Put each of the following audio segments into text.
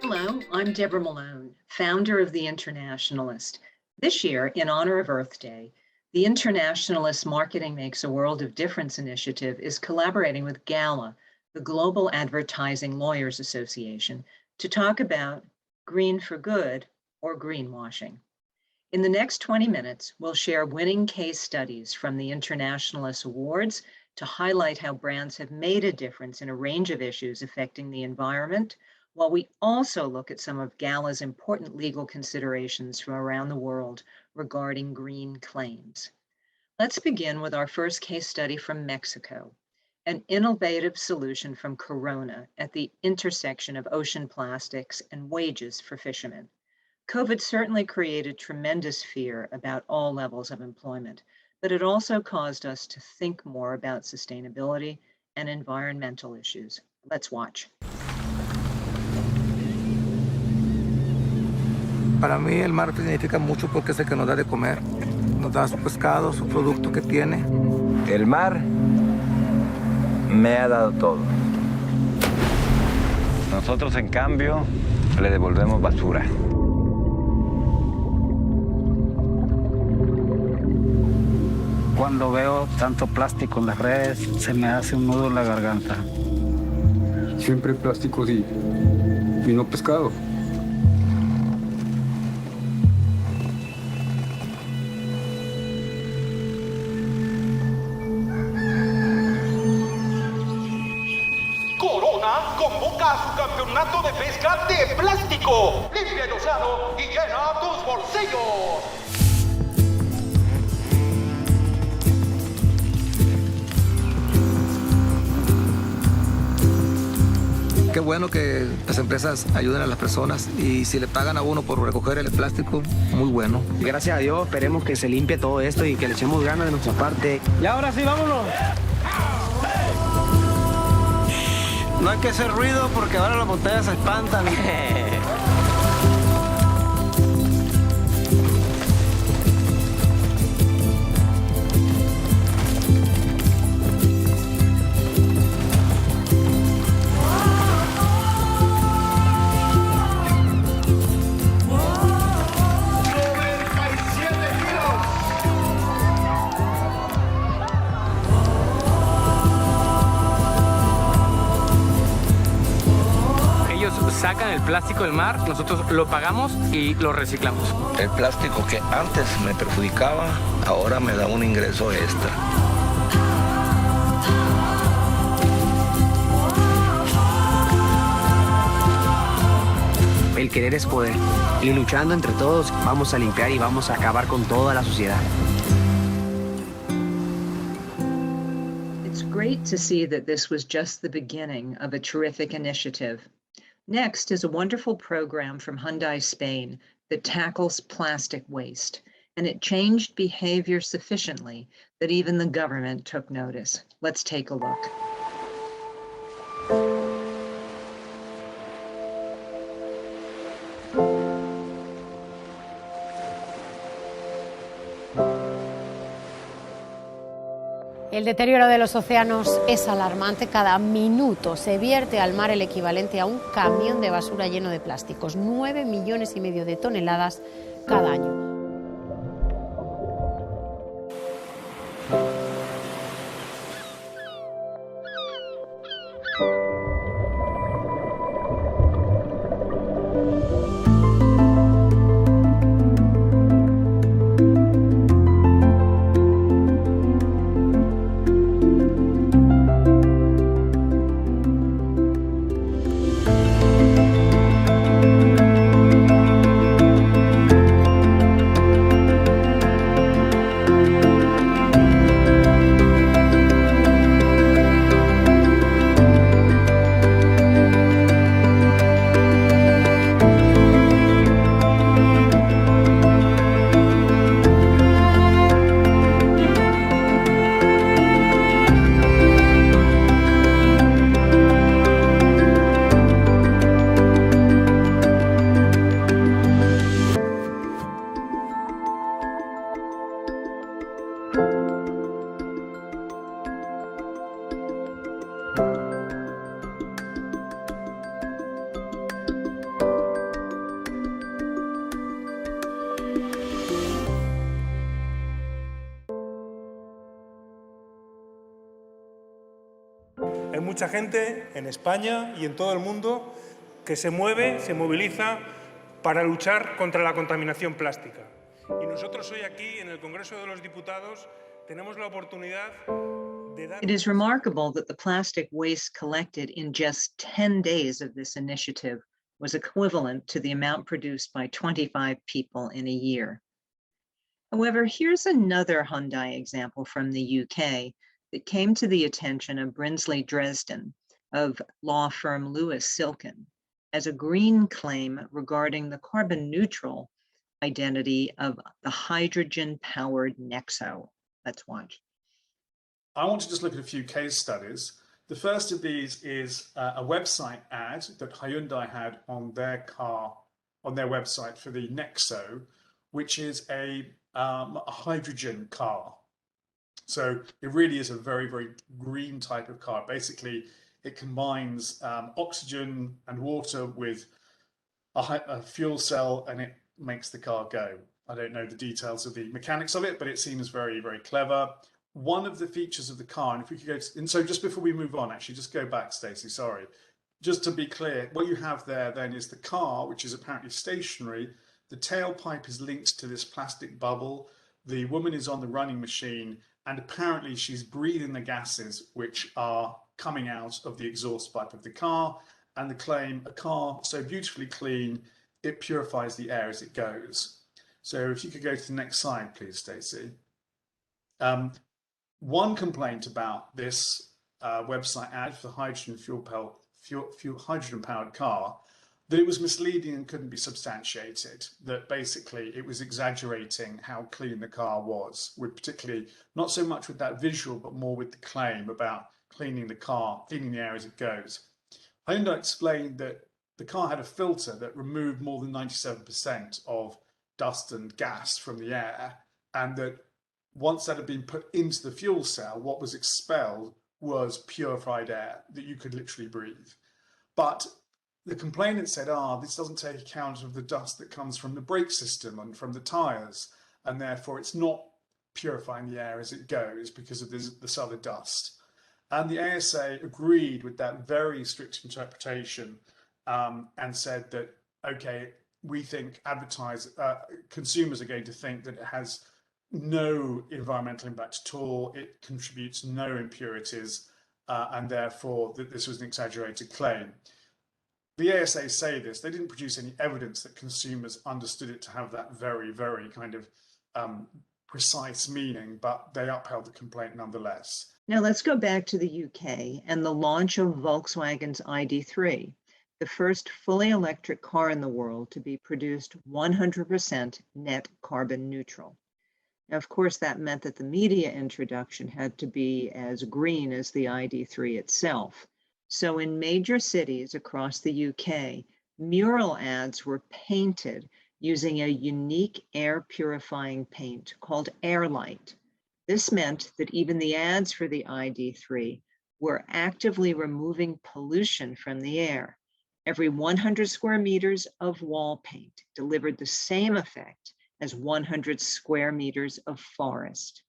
Hello, I'm Deborah Malone, founder of the Internationalist. This year, in honor of Earth Day, the Internationalist Marketing Makes a World of Difference initiative is collaborating with GALA, the Global Advertising Lawyers Association, to talk about green for good or greenwashing. In the next 20 minutes, we'll share winning case studies from the Internationalist Awards to highlight how brands have made a difference in a range of issues affecting the environment, while we also look at some of GALA's important legal considerations from around the world regarding green claims. Let's begin with our first case study from Mexico, an innovative solution from Corona at the intersection of ocean plastics and wages for fishermen. COVID certainly created tremendous fear about all levels of employment, but it also caused us to think more about sustainability and environmental issues. Let's watch. Para mí el mar significa mucho porque es el que nos da de comer, nos da su pescado, su producto que tiene. El mar me ha dado todo. Nosotros, en cambio, le devolvemos basura. Cuando veo tanto plástico en las redes, se me hace un nudo en la garganta. Siempre plásticos y no pescado. Convoca a su campeonato de pesca de plástico. Limpia el océano y llena tus bolsillos. Qué bueno que las empresas ayuden a las personas y si le pagan a uno por recoger el plástico, muy bueno. Gracias a Dios, esperemos que se limpie todo esto y que le echemos ganas de nuestra parte. Y ahora sí, vámonos. No hay que hacer ruido porque ahora las botellas se espantan. Sacan el plástico del mar, nosotros lo pagamos y lo reciclamos. El plástico que antes me perjudicaba, ahora me da un ingreso extra. El querer es poder. Y luchando entre todos vamos a limpiar y vamos a acabar con toda la suciedad. It's great to see that this was just the beginning of a terrific initiative. Next is a wonderful program from Hyundai, Spain, that tackles plastic waste, and it changed behavior sufficiently that even the government took notice. Let's take a look. El deterioro de los océanos es alarmante. Cada minuto se vierte al mar el equivalente a un camión de basura lleno de plásticos. 9,5 millones de toneladas cada año. Hay mucha gente en España y en todo el mundo que se mueve, se moviliza para luchar contra la contaminación plástica. Y nosotros hoy aquí, en el Congreso de los Diputados, tenemos la oportunidad de dar... It is remarkable that the plastic waste collected in just 10 days of this initiative was equivalent to the amount produced by 25 people in a year. However, here's another Hyundai example from the UK that came to the attention of Brinsley, Dresden, of law firm Silkin, as a green claim regarding the carbon neutral identity of the hydrogen-powered NEXO. Let's watch. I want to just look at a few case studies. The first of these is a website ad that Hyundai had on their car, on their website for the NEXO, which is a hydrogen car. So it really is a very, very green type of car. Basically, it combines oxygen and water with a fuel cell, and it makes the car go. I don't know the details of the mechanics of it, but it seems very, very clever. One of the features of the car, and if we could go to, and so just before we move on, actually, just go back, Stacey, sorry. Just to be clear, what you have there then is the car, which is apparently stationary. The tailpipe is linked to this plastic bubble. The woman is on the running machine, and apparently she's breathing the gases which are coming out of the exhaust pipe of the car. And the claim, a car so beautifully clean, it purifies the air as it goes. So if you could go to the next slide, please, Stacey. One complaint about this website ad for hydrogen hydrogen-powered car, that it was misleading and couldn't be substantiated, that basically it was exaggerating how clean the car was, with particularly, not so much with that visual, but more with the claim about cleaning the car, cleaning the air as it goes. Hyundai explained that the car had a filter that removed more than 97% of dust and gas from the air, and that once that had been put into the fuel cell, what was expelled was purified air that you could literally breathe. But the complainant said, this doesn't take account of the dust that comes from the brake system and from the tyres, and therefore it's not purifying the air as it goes because of this other dust. And the ASA agreed with that very strict interpretation and said that, okay, we think consumers are going to think that it has no environmental impact at all, it contributes no impurities, and therefore that this was an exaggerated claim. The ASA say this, they didn't produce any evidence that consumers understood it to have that very, very kind of precise meaning, but they upheld the complaint nonetheless. Now let's go back to the UK and the launch of Volkswagen's ID.3, the first fully electric car in the world to be produced 100% net carbon neutral. Now, of course, that meant that the media introduction had to be as green as the ID.3 itself. So in major cities across the UK, mural ads were painted using a unique air purifying paint called Airlight. This meant that even the ads for the ID.3 were actively removing pollution from the air. Every 100 square meters of wall paint delivered the same effect as 100 square meters of forest.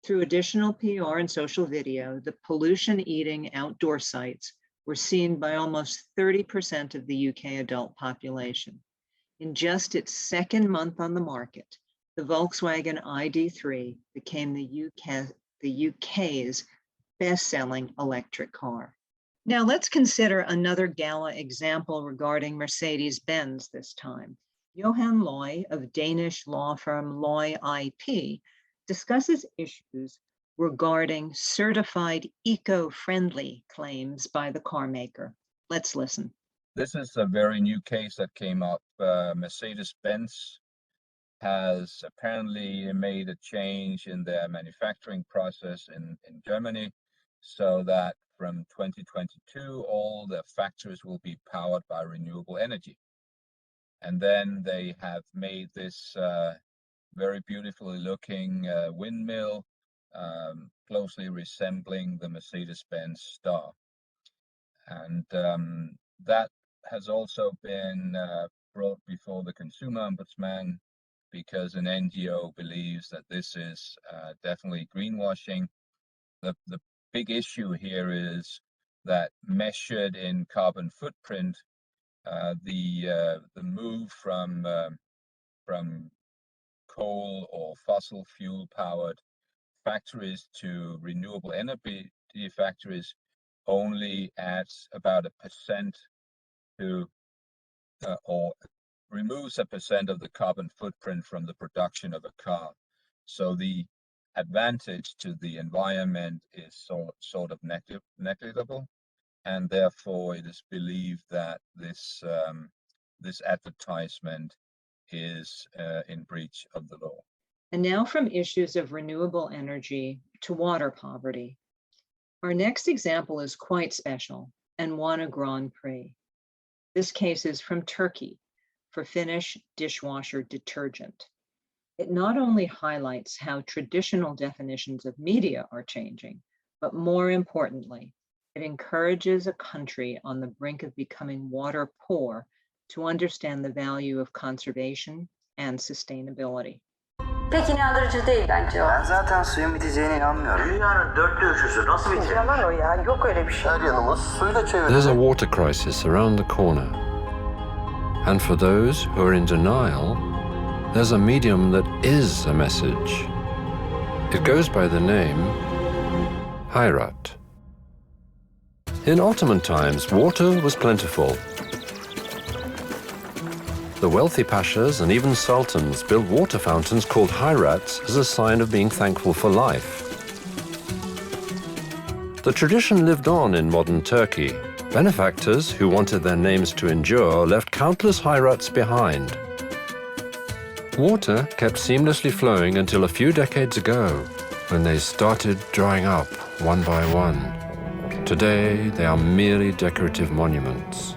Through additional PR and social video, the pollution-eating outdoor sites were seen by almost 30% of the UK adult population. In just its second month on the market, the Volkswagen ID.3 became the UK's best-selling electric car. Now let's consider another GALA example regarding Mercedes-Benz this time. Johan Løje of Danish law firm Løje IP discusses issues regarding certified eco-friendly claims by the car maker. Let's listen. This is a very new case that came up. Mercedes-Benz has apparently made a change in their manufacturing process in Germany so that from 2022, all the factories will be powered by renewable energy. And then they have made this very beautifully looking windmill, closely resembling the Mercedes-Benz star. And that has also been brought before the Consumer Ombudsman because an NGO believes that this is definitely greenwashing. The big issue here is that measured in carbon footprint, the move from coal or fossil fuel powered factories to renewable energy factories only adds about 1% to or removes 1% of the carbon footprint from the production of a car. So the advantage to the environment is sort of negligible, and therefore it is believed that this advertisement is in breach of the law. And now from issues of renewable energy to water poverty. Our next example is quite special and won a Grand Prix. This case is from Turkey for Finnish dishwasher detergent. It not only highlights how traditional definitions of media are changing, but more importantly, it encourages a country on the brink of becoming water poor to understand the value of conservation and sustainability. Pek inandırıcı değil bence o. Ben zaten suyun biteceğine inanmıyorum. Dünyanın dörtte üçüsü nasıl bitecek? Yalan o ya, yok öyle bir şey. Her yanımız suyla çevrili. There's a water crisis around the corner. And for those who are in denial, there's a medium that is a message. It goes by the name Hayrat. In Ottoman times, water was plentiful. The wealthy pashas and even sultans built water fountains called hayrats as a sign of being thankful for life. The tradition lived on in modern Turkey. Benefactors who wanted their names to endure left countless hayrats behind. Water kept seamlessly flowing until a few decades ago, when they started drying up one by one. Today, they are merely decorative monuments.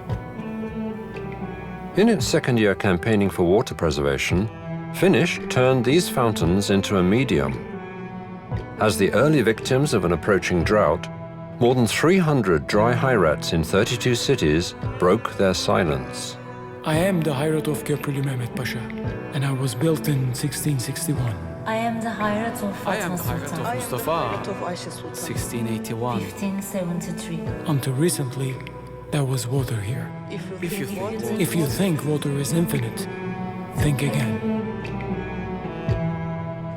In its second year campaigning for water preservation, Finnish turned these fountains into a medium. As the early victims of an approaching drought, more than 300 dry hayrats in 32 cities broke their silence. I am the Hayrat of Köprülü Mehmet Pasha, and I was built in 1661. I am the Hayrat of Fatma Sultan. I am the Hayrat of Mustafa, 1681. 1573. Until recently, there was water here. If you think water is infinite, think again.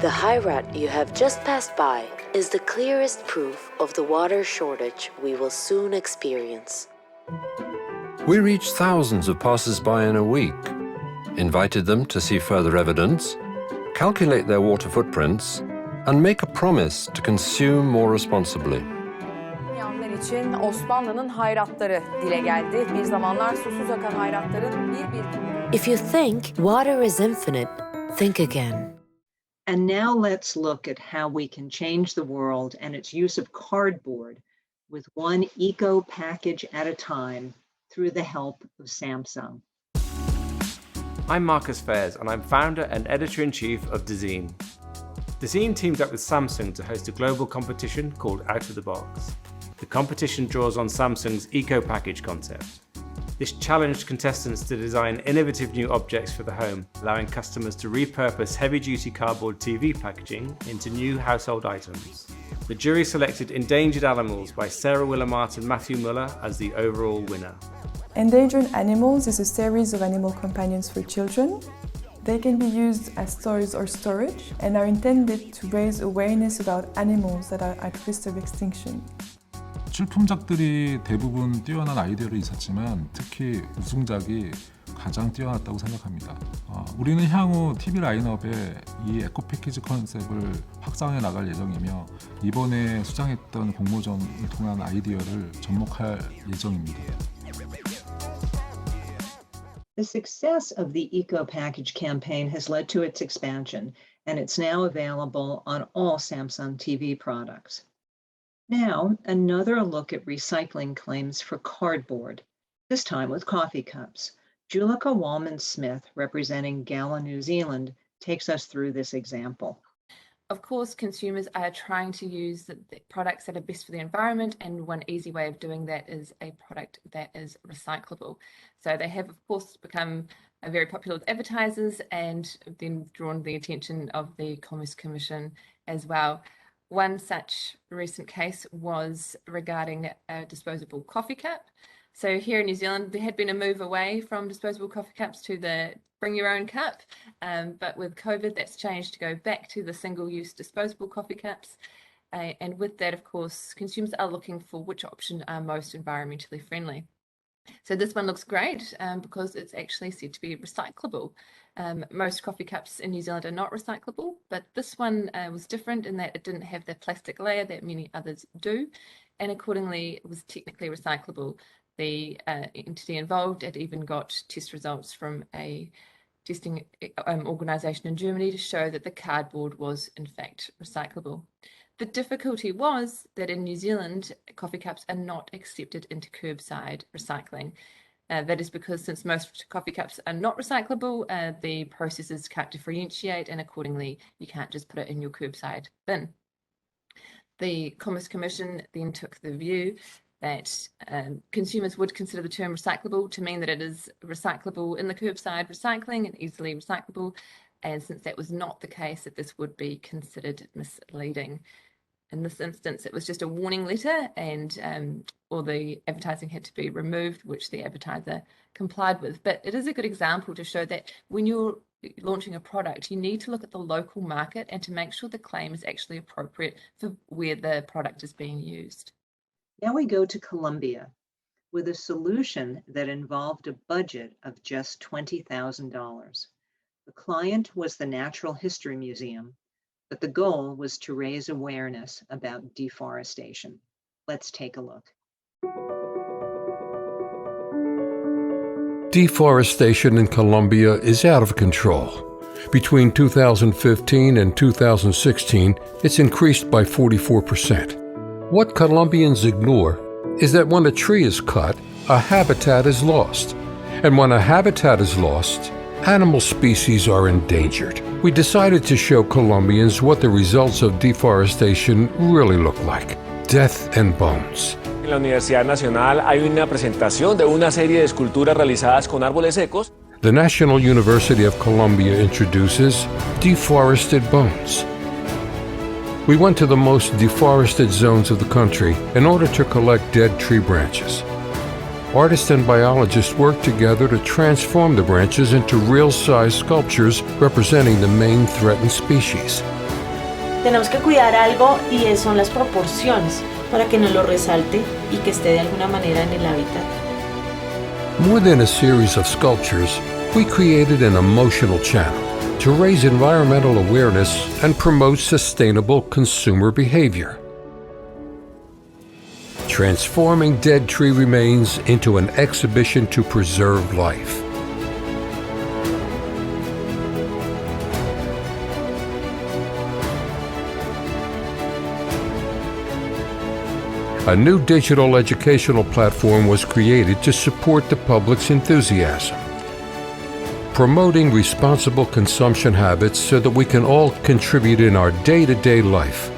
The Hayrat you have just passed by is the clearest proof of the water shortage we will soon experience. We reached thousands of passers-by in a week, invited them to see further evidence, calculate their water footprints, and make a promise to consume more responsibly. için Osmanlı'nın hayratları dile geldi. Bir zamanlar susuz akan hayratların bir... If you think water is infinite, think again. And now let's look at how we can change the world and its use of cardboard with one eco package at a time through the help of Samsung. I'm Marcus Fairs, and I'm founder and editor-in-chief of Dresden. Dresden teamed up with Samsung to host a global competition called Out of the Box. The competition draws on Samsung's eco-package concept. This challenged contestants to design innovative new objects for the home, allowing customers to repurpose heavy-duty cardboard TV packaging into new household items. The jury selected Endangered Animals by Sarah Willamart and Matthew Muller as the overall winner. Endangered Animals is a series of animal companions for children. They can be used as toys or storage and are intended to raise awareness about animals that are at risk of extinction. 출품작들이 대부분 뛰어난 아이디어를 있었지만 특히 우승작이 가장 뛰어났다고 생각합니다. 우리는 향후 TV 라인업에 이 에코 패키지 컨셉을 확장해 나갈 예정이며 이번에 수상했던 공모전을 통한 아이디어를 접목할 예정입니다. The success of the Eco Package campaign has led to its expansion, and it's now available on all Samsung TV products. Now, another look at recycling claims for cardboard, this time with coffee cups. Julika Wallman-Smith, representing GALA New Zealand, takes us through this example. Of course, consumers are trying to use the products that are best for the environment, and one easy way of doing that is a product that is recyclable. So they have, of course, become very popular with advertisers and then drawn the attention of the Commerce Commission as well. One such recent case was regarding a disposable coffee cup. So here in New Zealand, there had been a move away from disposable coffee cups to the bring your own cup. But with COVID, that's changed to go back to the single-use disposable coffee cups. And with that, of course, consumers are looking for which option are most environmentally friendly. So this one looks great because it's actually said to be recyclable. Most coffee cups in New Zealand are not recyclable, but this one was different in that it didn't have the plastic layer that many others do, and accordingly it was technically recyclable. The entity involved had even got test results from a testing organisation in Germany to show that the cardboard was in fact recyclable. The difficulty was that in New Zealand, coffee cups are not accepted into curbside recycling. That is because since most coffee cups are not recyclable, the processes can't differentiate, and accordingly, you can't just put it in your curbside bin. The Commerce Commission then took the view that consumers would consider the term recyclable to mean that it is recyclable in the curbside recycling and easily recyclable. And since that was not the case, that this would be considered misleading. In this instance, it was just a warning letter, and all the advertising had to be removed, which the advertiser complied with. But it is a good example to show that when you're launching a product, you need to look at the local market and to make sure the claim is actually appropriate for where the product is being used. Now we go to Colombia with a solution that involved a budget of just $20,000. The client was the Natural History Museum, but the goal was to raise awareness about deforestation. Let's take a look. Deforestation in Colombia is out of control. Between 2015 and 2016, it's increased by 44%. What Colombians ignore is that when a tree is cut, a habitat is lost. And when a habitat is lost, animal species are endangered. We decided to show Colombians what the results of deforestation really look like. Death and bones. En la Universidad Nacional hay una presentación de una serie de esculturas realizadas con árboles secos. The National University of Colombia introduces deforested bones. We went to the most deforested zones of the country in order to collect dead tree branches. Artists and biologists worked together to transform the branches into real-size sculptures representing the main threatened species. Tenemos que cuidar algo y son las proporciones para que nos lo resalte y que esté de alguna manera en el hábitat. More than a series of sculptures, we created an emotional channel to raise environmental awareness and promote sustainable consumer behavior. Transforming dead tree remains into an exhibition to preserve life. A new digital educational platform was created to support the public's enthusiasm, promoting responsible consumption habits so that we can all contribute in our day-to-day life.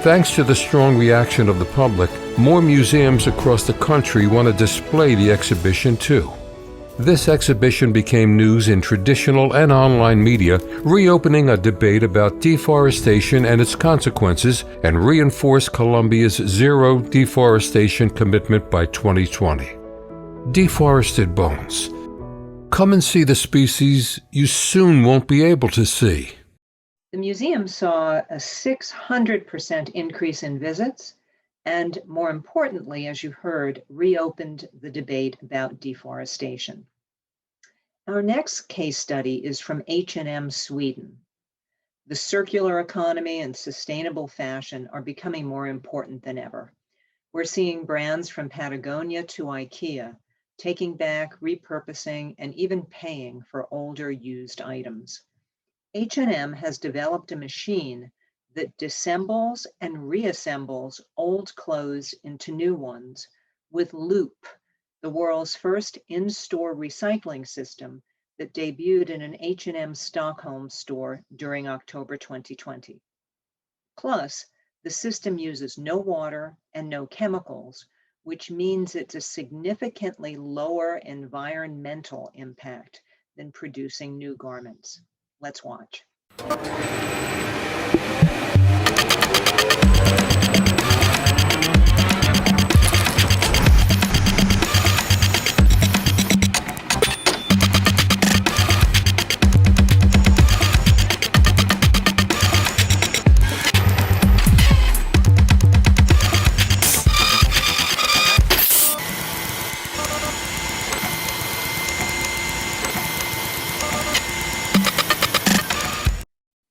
Thanks to the strong reaction of the public, more museums across the country want to display the exhibition too. This exhibition became news in traditional and online media, reopening a debate about deforestation and its consequences, and reinforced Colombia's zero deforestation commitment by 2020. Deforested bones. Come and see the species you soon won't be able to see. The museum saw a 600% increase in visits, and more importantly, as you heard, reopened the debate about deforestation. Our next case study is from H&M Sweden. The circular economy and sustainable fashion are becoming more important than ever. We're seeing brands from Patagonia to IKEA taking back, repurposing, and even paying for older used items. H&M has developed a machine that disassembles and reassembles old clothes into new ones with Loop, the world's first in-store recycling system that debuted in an H&M Stockholm store during October 2020. Plus, the system uses no water and no chemicals, which means it's a significantly lower environmental impact than producing new garments. Let's watch.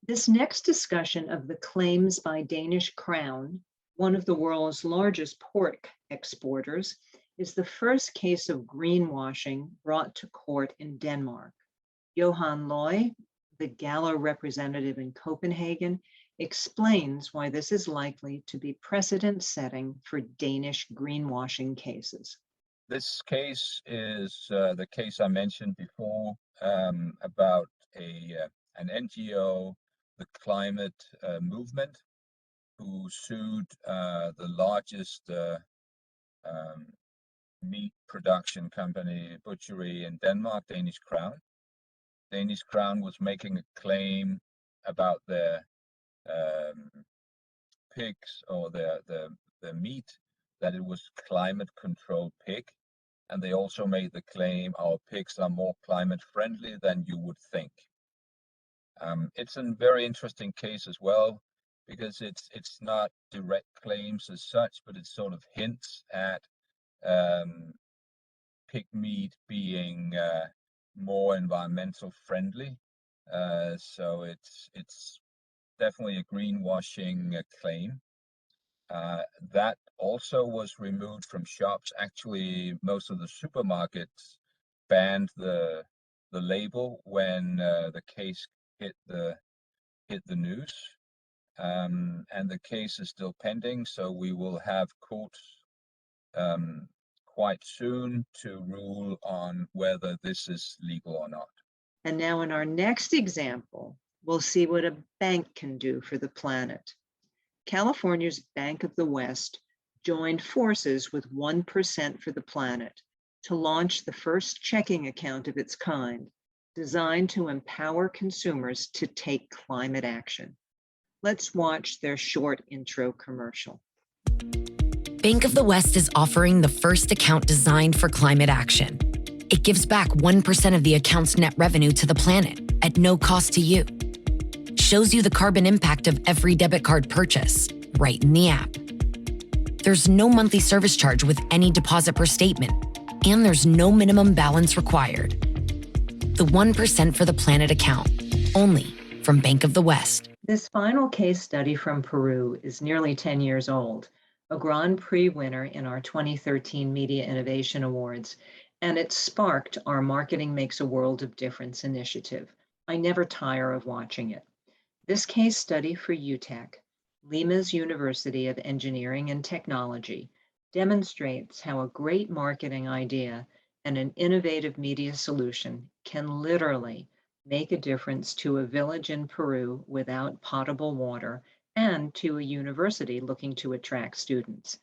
This next discussion of the claims by Danish Crown, one of the world's largest pork exporters, is the first case of greenwashing brought to court in Denmark. Johan Løje, the GALA representative in Copenhagen, explains why this is likely to be precedent-setting for Danish greenwashing cases. This case is the case I mentioned before about an NGO, the climate movement, who sued the largest meat production company, butchery in Denmark, Danish Crown. Danish Crown was making a claim about their pigs or their meat, that it was climate controlled pig. And they also made the claim our pigs are more climate friendly than you would think. It's a very interesting case as well, because it's not direct claims as such, but it sort of hints at pig meat being more environmental friendly. So it's definitely a greenwashing claim. That also was removed from shops. Actually, most of the supermarkets banned the label when the case hit the news, and the case is still pending. So we will have courts quite soon to rule on whether this is legal or not. And now in our next example, we'll see what a bank can do for the planet. California's Bank of the West joined forces with 1% for the Planet to launch the first checking account of its kind, designed to empower consumers to take climate action. Let's watch their short intro commercial. Bank of the West is offering the first account designed for climate action. It gives back 1% of the account's net revenue to the planet at no cost to you. Shows you the carbon impact of every debit card purchase right in the app. There's no monthly service charge with any deposit per statement, and there's no minimum balance required. The 1% for the Planet account, only from Bank of the West. This final case study from Peru is nearly 10 years old, a Grand Prix winner in our 2013 Media Innovation Awards, and it sparked our Marketing Makes a World of Difference initiative. I never tire of watching it. This case study for UTEC, Lima's University of Engineering and Technology, demonstrates how a great marketing idea and an innovative media solution can literally make a difference to a village in Peru without potable water and to a university looking to attract students.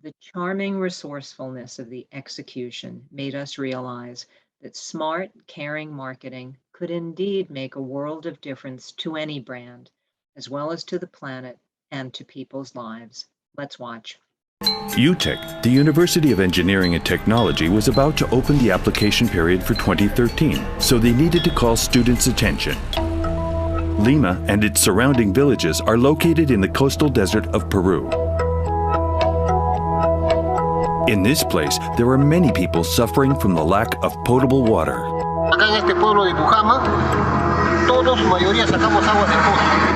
The charming resourcefulness of the execution made us realize that smart, caring marketing could indeed make a world of difference to any brand, as well as to the planet and to people's lives. Let's watch. UTEC, the University of Engineering and Technology, was about to open the application period for 2013, so they needed to call students' attention. Lima and its surrounding villages are located in the coastal desert of Peru. In this place, there are many people suffering from the lack of potable water. Acá en este pueblo de Pujama, todos, mayoría sacamos agua de pozo.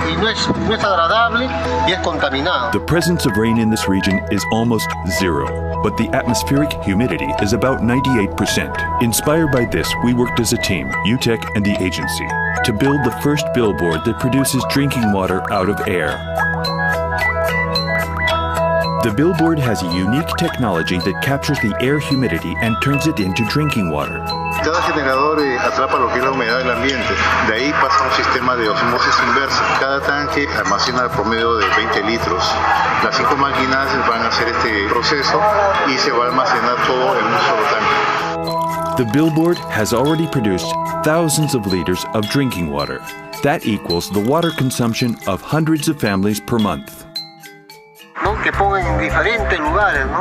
Y no es agradable y es contaminado. The presence of rain in this region is almost zero, but the atmospheric humidity is about 98%. Inspired by this, we worked as a team, UTEC and the agency, to build the first billboard that produces drinking water out of air. The billboard has a unique technology that captures the air humidity and turns it into drinking water. Cada generador atrapa lo que es la humedad del ambiente. De ahí pasa un sistema de osmosis inversa. Cada tanque almacena promedio de 20 litros. Las 5 máquinas van a hacer este proceso y se va a almacenar todo en un solo tanque. The billboard has already produced thousands of liters of drinking water. That equals the water consumption of hundreds of families per month. ¿No? Que pongan en diferentes lugares, ¿no?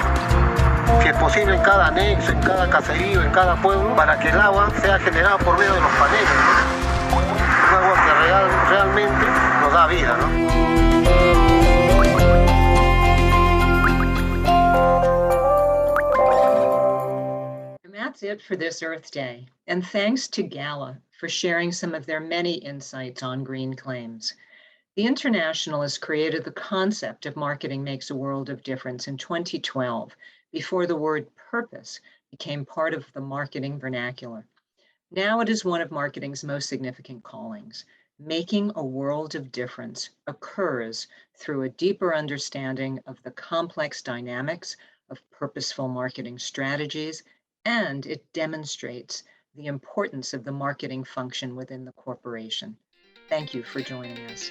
Si es posible en cada anexo, en cada caserío, en cada pueblo, para que el agua sea generada por medio de los paneles, ¿no? Un agua que realmente nos da vida, ¿no? That's it for this Earth Day, and thanks to GALA for sharing some of their many insights on green claims. The Internationalist created the concept of marketing makes a world of difference in 2012, before the word purpose became part of the marketing vernacular. Now it is one of marketing's most significant callings. Making a world of difference occurs through a deeper understanding of the complex dynamics of purposeful marketing strategies, and it demonstrates the importance of the marketing function within the corporation. Thank you for joining us.